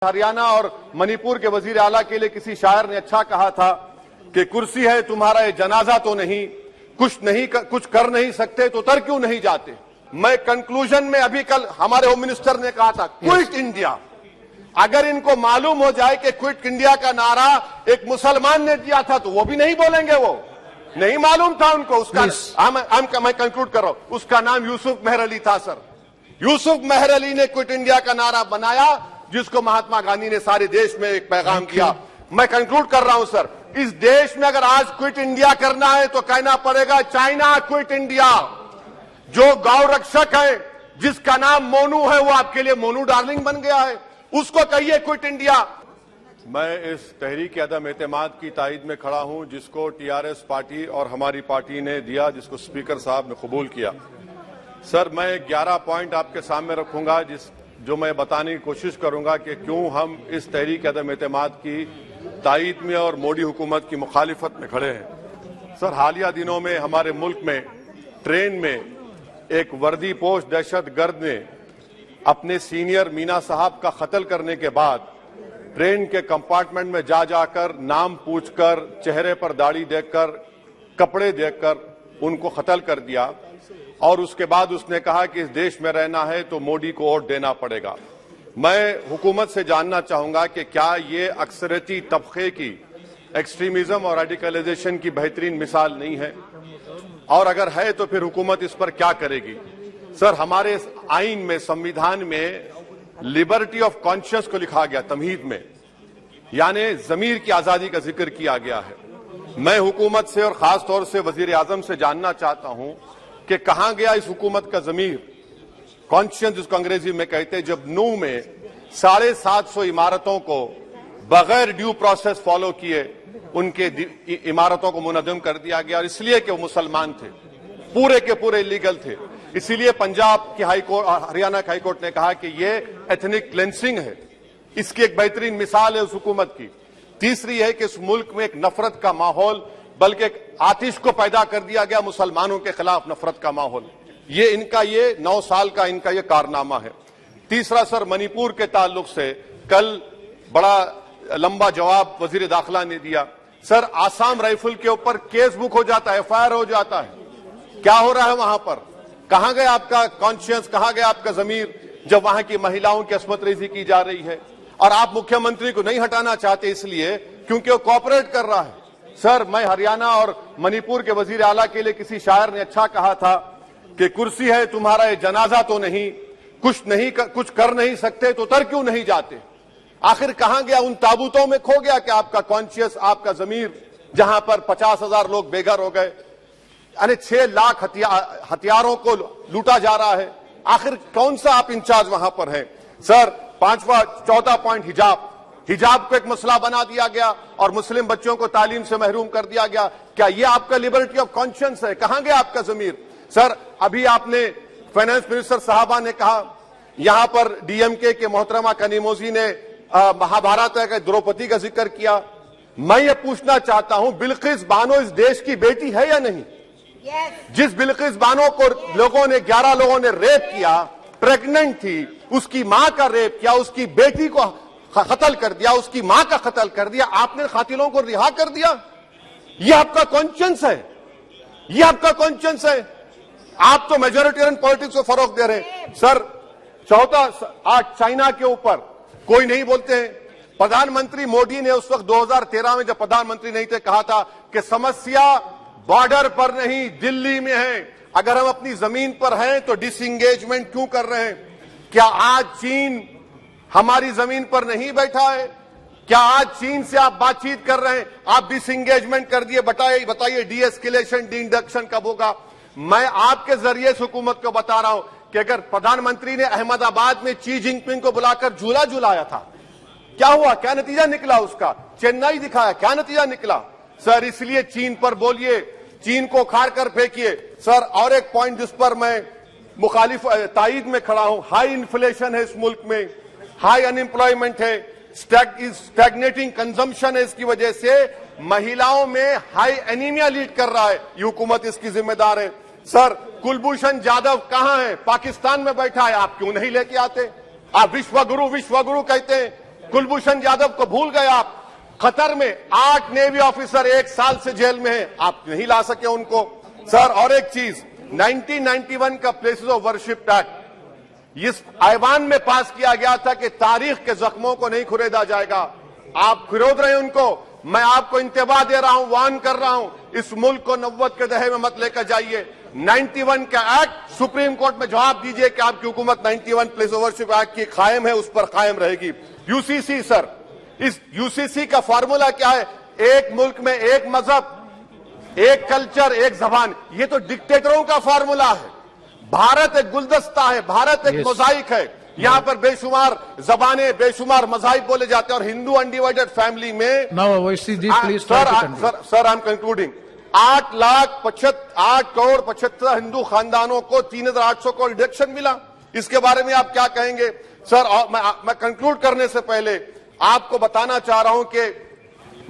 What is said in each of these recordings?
हरियाणा और मणिपुर के वजीर आला के लिए किसी शायर ने अच्छा कहा था कि कुर्सी है तुम्हारा ये जनाजा तो नहीं, कुछ कर नहीं सकते तो उतर क्यों नहीं जाते। मैं कंक्लूजन में अभी कल हमारे होम मिनिस्टर ने कहा था क्विट इंडिया। अगर इनको मालूम हो जाए कि क्विट इंडिया का नारा एक मुसलमान ने दिया था तो वो भी नहीं बोलेंगे, वो नहीं मालूम था उनको। उसका मैं कंक्लूड कर रहा हूं, उसका नाम यूसुफ मेहर अली था सर। यूसुफ मेहर अली ने क्विट इंडिया का नारा बनाया जिसको महात्मा गांधी ने सारे देश में एक पैगाम किया। मैं कंक्लूड कर रहा हूं सर, इस देश में अगर आज क्विट इंडिया करना है तो कहना पड़ेगा चाइना क्विट इंडिया। जो गौ रक्षक है जिसका नाम मोनू है वो आपके लिए मोनू डार्लिंग बन गया है, उसको कहिए क्विट इंडिया। मैं इस तहरीक अदम एतमाद की तायद में खड़ा हूं जिसको टीआरएस पार्टी और हमारी पार्टी ने दिया, जिसको स्पीकर साहब ने कबूल किया। सर मैं 11 पॉइंट आपके सामने रखूंगा जो मैं बताने की कोशिश करूंगा कि क्यों हम इस तहरीक अदम एतमाद की तायद में और मोदी हुकूमत की मुखालिफत में खड़े हैं। सर हालिया दिनों में हमारे मुल्क में ट्रेन में एक वर्दीपोश दहशतगर्द ने अपने सीनियर मीना साहब का कत्ल करने के बाद ट्रेन के कंपार्टमेंट में जाकर नाम पूछकर, चेहरे पर दाढ़ी देखकर, कपड़े देखकर उनको कत्ल कर दिया। और उसके बाद उसने कहा कि इस देश में रहना है तो मोदी को वोट देना पड़ेगा। मैं हुकूमत से जानना चाहूंगा कि क्या ये अक्सरती तबके की एक्सट्रीमिज्म और रेडिकलाइजेशन की बेहतरीन मिसाल नहीं है, और अगर है तो फिर हुकूमत इस पर क्या करेगी। सर हमारे आइन में, संविधान में लिबर्टी ऑफ कॉन्शियस को लिखा गया, तमहीद में, यानी जमीर की आजादी का जिक्र किया गया है। मैं हुकूमत से और खास तौर से वजीर आजम से जानना चाहता हूं कि कहां गया इस हुकूमत का जमीर, कॉन्शियस जिसको अंग्रेजी में कहते हैं, जब नूह में 750 इमारतों को बगैर ड्यू प्रोसेस फॉलो किए उनके इमारतों को मुनज़्ज़म कर दिया गया, और इसलिए कि वो मुसलमान थे, पूरे के पूरे इलीगल थे। इसीलिए पंजाब की हाईकोर्ट और हरियाणा की हाईकोर्ट ने कहा कि ये एथनिक क्लेंसिंग है। इसकी एक बेहतरीन मिसाल है उस हुकूमत की। तीसरी है कि इस मुल्क में एक नफरत का माहौल, बल्कि एक आतिश को पैदा कर दिया गया, मुसलमानों के खिलाफ नफरत का माहौल। ये 9 साल का इनका ये कारनामा है। तीसरा सर मणिपुर के ताल्लुक से कल बड़ा लंबा जवाब वजीर दाखिला ने दिया। सर आसाम राइफल के ऊपर केस बुक हो जाता है, एफआईआर हो जाता है, क्या हो रहा है वहां पर? कहां गया आपका कॉन्शियस, कहां गया आपका जमीर जब वहां की महिलाओं की अस्मत रेजी की जा रही है? और आप मुख्यमंत्री को नहीं हटाना चाहते इसलिए क्योंकि वो कोऑपरेट कर रहा है। सर मैं हरियाणा और मणिपुर के वजीर आला के लिए किसी शायर ने अच्छा कहा था कि कुर्सी है तुम्हारा ये जनाजा तो नहीं, कुछ कर नहीं सकते तो उतर क्यों नहीं जाते। आखिर कहां गया? उन ताबूतों में खो गया कि आपका कॉन्शियस, आपका जमीर, जहां पर 50,000 लोग बेघर हो गए, यानी 6 लाख हथियारों को लूटा जा रहा है। आखिर कौन सा आप इंचार्ज वहां पर हैं? सर 14 पॉइंट हिजाब को एक मसला बना दिया गया और मुस्लिम बच्चों को तालीम से महरूम कर दिया गया। क्या ये आपका लिबर्टी ऑफ कॉन्शियस है? कहां गया आपका जमीर? सर अभी आपने फाइनेंस मिनिस्टर साहबा ने कहा, यहां पर डीएमके के मोहतरमा कनीमोजी ने महाभारत के द्रौपदी का जिक्र किया। मैं ये पूछना चाहता हूं, बिल्किस बानो इस देश की बेटी है या नहीं? जिस बिल्किस बानो को 11 लोगों ने रेप किया, प्रेग्नेंट थी, उसकी मां का रेप किया, उसकी बेटी को कत्ल कर दिया, उसकी मां का कत्ल कर दिया, आपने कातिलों को रिहा कर दिया। ये आपका कॉन्शियस है? ये आपका कॉन्शियस है? आप तो मेजोरिटेरियन पॉलिटिक्स को फरोग दे रहे हैं। सर आज चाइना के ऊपर कोई नहीं बोलते हैं। प्रधानमंत्री मोदी ने उस वक्त 2013 में जब प्रधानमंत्री नहीं थे कहा था कि समस्या बॉर्डर पर नहीं दिल्ली में है। अगर हम अपनी जमीन पर हैं तो डिसएंगेजमेंट क्यों कर रहे हैं? क्या आज चीन हमारी जमीन पर नहीं बैठा है? क्या आज चीन से आप बातचीत कर रहे हैं? आप डिसएंगेजमेंट कर दिए, बताइए डीएस्केलेशन, डी-इंडक्शन कब होगा? मैं आपके जरिए इस हुकूमत को बता रहा हूं कि अगर प्रधानमंत्री ने अहमदाबाद में शी जिनपिंग को बुलाकर झूला झुलाया था, क्या हुआ? क्या नतीजा निकला उसका? चेन्नई दिखाया, क्या नतीजा निकला? सर इसलिए चीन पर बोलिए, चीन को उखाड़ कर फेंकिए। सर और एक पॉइंट जिस पर मैं मुखालिफ तायद में खड़ा हूं, हाई इन्फ्लेशन है इस मुल्क में, हाई अनएम्प्लॉयमेंट है, स्टैग्नेटिंग कंजम्पशन है। इसकी वजह से महिलाओं में हाई एनीमिया लीड कर रहा है। ये हुकूमत इसकी जिम्मेदार है। सर कुलभूषण जाधव कहां है? पाकिस्तान में बैठा है, आप क्यों नहीं लेके आते? आप विश्व गुरु कहते हैं, कुलभूषण यादव को भूल गए आप। कतर में 8 नेवी ऑफिसर 1 साल से जेल में हैं, आप नहीं ला सके उनको। सर और एक चीज, 1991 का प्लेसेस ऑफ वर्शिप एक्ट इस ऐवान में पास किया गया था कि तारीख के जख्मों को नहीं खुरेदा जाएगा। आप खिरोद रहे हैं उनको। मैं आपको इंतबाह दे रहा हूं, वार्न कर रहा हूं, इस मुल्क को 90 के दहे में मत लेकर जाइए। 91 का एक्ट सुप्रीम कोर्ट में जवाब दीजिए कि आपकी हुकूमत 91 प्लेस ऑफ वर्शिप एक्ट की कायम है, उस पर कायम रहेगी। यूसीसी सर, इस यूसीसी का फॉर्मूला क्या है? एक मुल्क में एक मजहब, एक कल्चर, एक जबान। ये तो डिक्टेटरों का फॉर्मूला है। भारत एक गुलदस्ता है, भारत एक मोजाइक है। यहाँ पर बेशुमार जबानें, बेशुमार मज़ाहिब बोले जाते हैं और हिंदू अनडिवाइडेड फैमिली में sir I am concluding 8 crore 75 Hindu खानदानों को 3800 करोड़ डिडक्शन मिला। इसके बारे में आप क्या कहेंगे सर? और मैं कंक्लूड करने से पहले आपको बताना चाह रहा हूं कि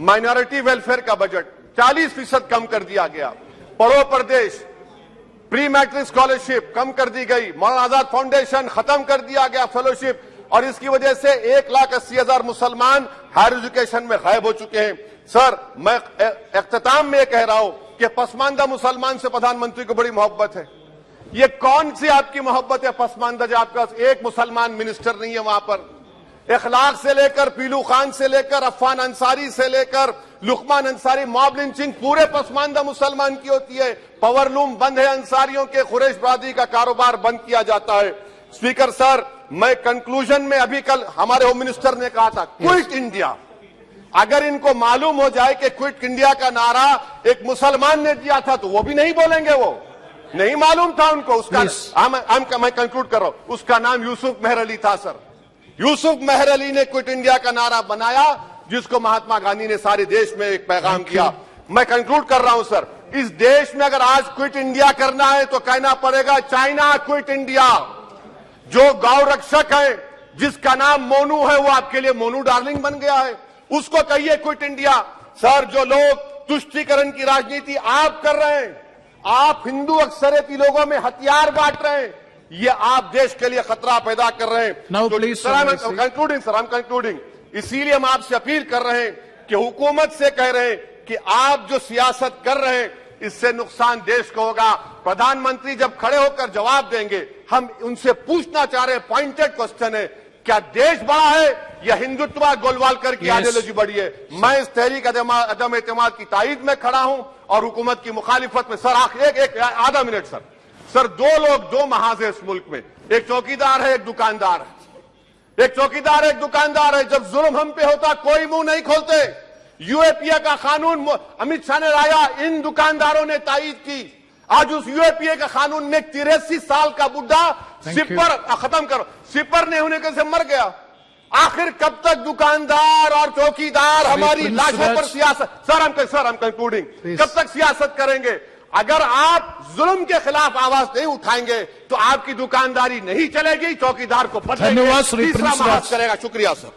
माइनॉरिटी वेलफेयर का बजट 40% कम कर दिया गया। पढ़ो प्रदेश, प्री मैट्रिक स्कॉलरशिप कम कर दी गई। मौलाना आजाद फाउंडेशन खत्म कर दिया गया फेलोशिप, और इसकी वजह से 1,80,000 मुसलमान हायर एजुकेशन में गायब हो चुके हैं। सर मैं इख्तिताम में कह रहा हूं कि पसमानदा मुसलमान से प्रधानमंत्री को बड़ी मोहब्बत है। ये कौन सी आपकी मोहब्बत है पसमानदा, जो आपका एक मुसलमान मिनिस्टर नहीं है वहां पर? इखलाक से लेकर, पीलू खान से लेकर, अफान अंसारी से लेकर लुकमान अंसारी, मॉब लिंचिंग पूरे पसमानदा मुसलमान की होती है। पावरलूम बंद है अंसारियों के, कुरैश बरादरी का कारोबार बंद किया जाता है। स्पीकर सर, मैं कंक्लूजन में अभी कल हमारे होम मिनिस्टर ने कहा था क्विट इंडिया। अगर इनको मालूम हो जाए कि क्विट इंडिया का नारा एक मुसलमान ने दिया था तो वो भी नहीं बोलेंगे, वो नहीं मालूम था उनको। उसका मैं कंक्लूड कर रहा हूं, उसका नाम यूसुफ मेहर अली था सर। यूसुफ मेहर अली ने क्विट इंडिया का नारा बनाया, जिसको महात्मा गांधी ने सारे देश में एक पैगाम किया। मैं कंक्लूड कर रहा हूं सर, इस देश में अगर आज क्विट इंडिया करना है तो कहना पड़ेगा चाइना क्विट इंडिया। जो गौ रक्षक है, जिसका नाम मोनू है, वो आपके लिए मोनू डार्लिंग बन गया है, उसको कहिए क्विट इंडिया। सर जो लोग तुष्टीकरण की राजनीति आप कर रहे हैं, आप हिंदू अक्सरियती लोगों में हथियार बांट रहे हैं, ये आप देश के लिए खतरा पैदा कर रहे हैं। Sir I am concluding. इसीलिए हम आपसे अपील कर रहे हैं कि हुकूमत से कह रहे हैं कि आप जो सियासत कर रहे हैं इससे नुकसान देश को होगा। प्रधानमंत्री जब खड़े होकर जवाब देंगे, हम उनसे पूछना चाह रहे हैं, पॉइंटेड क्वेश्चन है, क्या देश बड़ा है या हिंदुत्व गोलवालकर की आइडियोलॉजी बड़ी है? मैं इस तहरीक अदम एतमाद की तायीद में खड़ा हूं और हुकूमत की मुखालिफत में। सर एक आधा मिनट सर, दो लोग, दो महाज है इस मुल्क में, एक चौकीदार है, एक दुकानदार है। एक चौकीदार, एक दुकानदार है। जब जुल्म हम पे होता कोई मुंह नहीं खोलते। यूएपीए का कानून अमित शाह ने लाया, इन दुकानदारों ने तायीद की। आज उस यूएपीए का कानून में 83 साल का बुढ़ा सिपर खत्म करो, सिपर नहीं होने के से मर गया। आखिर कब तक दुकानदार और चौकीदार हमारी लाशों पर सियासत? सर हम कंक्लूडिंग, कब तक सियासत करेंगे? अगर आप जुल्म के खिलाफ आवाज नहीं उठाएंगे तो आपकी दुकानदारी नहीं चलेगी, चौकीदार को बदलेंगे, तीसरा महाज करेगा। शुक्रिया सर।